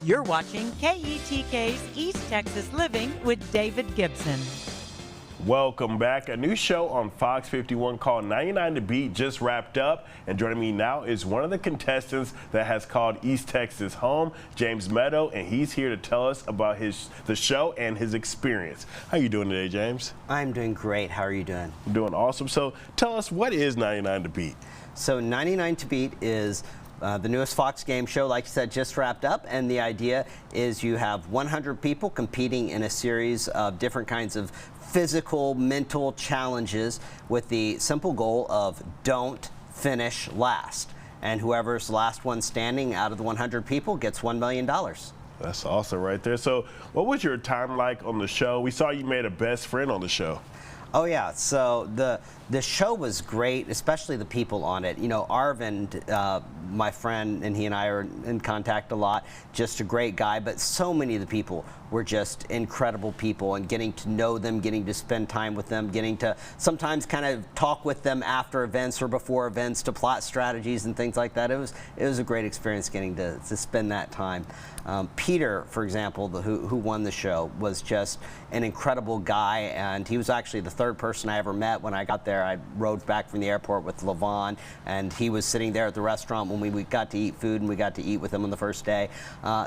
You're watching KETK's East Texas Living with David Gibson. Welcome back. A new show on Fox 51 called 99 to Beat just wrapped up, and joining me now is one of the contestants that has called East Texas home, James Meadow, and he's here to tell us about the show and his experience. How you doing today, James? I'm doing great. How are you doing? I'm doing awesome. So tell us, what is 99 to Beat? So 99 to Beat is the newest Fox game show, like you said, just wrapped up, and the idea is you have 100 people competing in a series of different kinds of physical, mental challenges with the simple goal of don't finish last. And whoever's the last one standing out of the 100 people gets $1 million. That's awesome right there. So what was your time like on the show? We saw you made a best friend on the show. Oh yeah, so the show was great, especially the people on it. You know, Arvind, my friend, and he and I are in contact a lot, just a great guy, but so many of the people were just incredible people, and getting to know them, getting to spend time with them, getting to sometimes kind of talk with them after events or before events to plot strategies and things like that. It was a great experience getting to spend that time. Peter, for example, who won the show, was just an incredible guy, and he was actually the third person I ever met. When I got there, I rode back from the airport with Levon, and he was sitting there at the restaurant when we got to eat food, and we got to eat with him on the first day.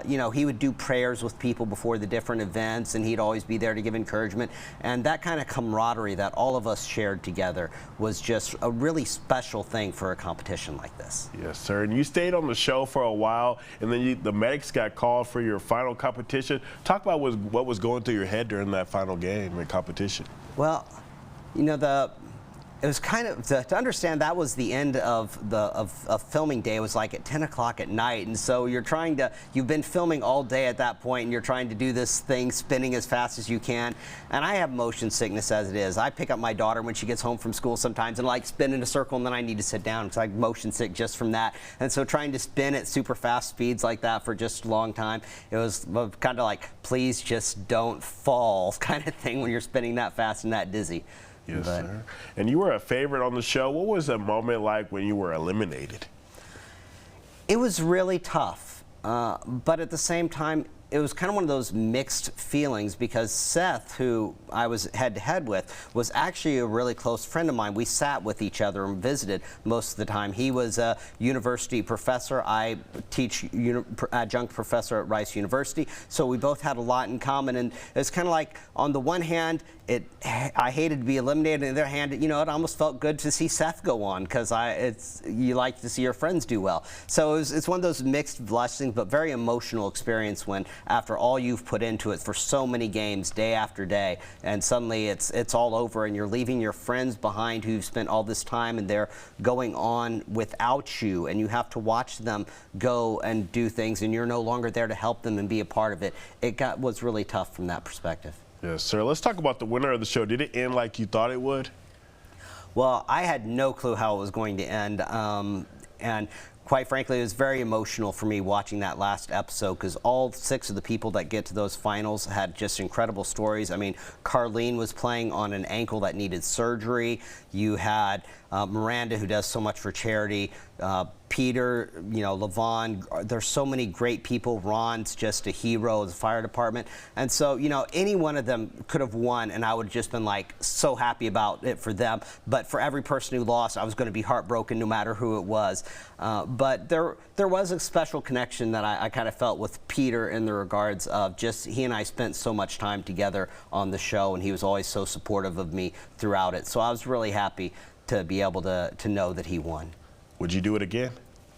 You know, he would do prayers with people before the different events, and he'd always be there to give encouragement, and that kind of camaraderie that all of us shared together was just a really special thing for a competition like this. Yes, sir. And you stayed on the show for a while, and then the medics got called for your final competition. Talk about what was going through your head during that final game and competition. Well, you know, it was kind of, to understand, that was the end of filming day. It was like at 10 o'clock at night, and so you've been filming all day at that point, and you're trying to do this thing spinning as fast as you can. And I have motion sickness as it is. I pick up my daughter when she gets home from school sometimes and like spin in a circle, and then I need to sit down. It's like motion sick just from that. And so trying to spin at super fast speeds like that for just a long time, it was kind of like, please just don't fall kind of thing when you're spinning that fast and that dizzy. Yes, sir. And you were a favorite on the show. What was the moment like when you were eliminated? It was really tough, but at the same time, it was kind of one of those mixed feelings, because Seth, who I was head-to-head with, was actually a really close friend of mine. We sat with each other and visited most of the time. He was a university professor. I teach adjunct professor at Rice University, so we both had a lot in common. And it's kind of like, on the one hand, I hated to be eliminated. On the other hand, you know, it almost felt good to see Seth go on, because you like to see your friends do well. So it's one of those mixed blessings, but very emotional experience when, after all you've put into it for so many games, day after day, and suddenly it's all over, and you're leaving your friends behind who've spent all this time, and they're going on without you, and you have to watch them go and do things, and you're no longer there to help them and be a part of it. Was really tough from that perspective. Yes, sir. Let's talk about the winner of the show. Did it end like you thought it would? Well, I had no clue how it was going to end, and quite frankly, it was very emotional for me watching that last episode, because all 6 of the people that get to those finals had just incredible stories. I mean, Carlene was playing on an ankle that needed surgery. You had Miranda, who does so much for charity. Peter, you know, Levon, there's so many great people. Ron's just a hero of the fire department. And so, you know, any one of them could have won, and I would have just been like so happy about it for them. But for every person who lost, I was going to be heartbroken no matter who it was. But there was a special connection that I kind of felt with Peter, in the regards of just, he and I spent so much time together on the show, and he was always so supportive of me throughout it. So I was really happy to be able to know that he won. Would you do it again?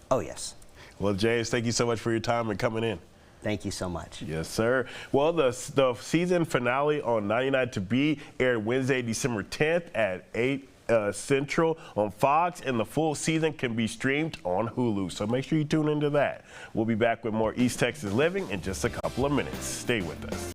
Oh, yes. Well, James, thank you so much for your time and coming in. Thank you so much. Yes, sir. Well, the season finale on 99 to Beat aired Wednesday, December 10th at 8 Central on Fox, and the full season can be streamed on Hulu. So make sure you tune into that. We'll be back with more East Texas Living in just a couple of minutes. Stay with us.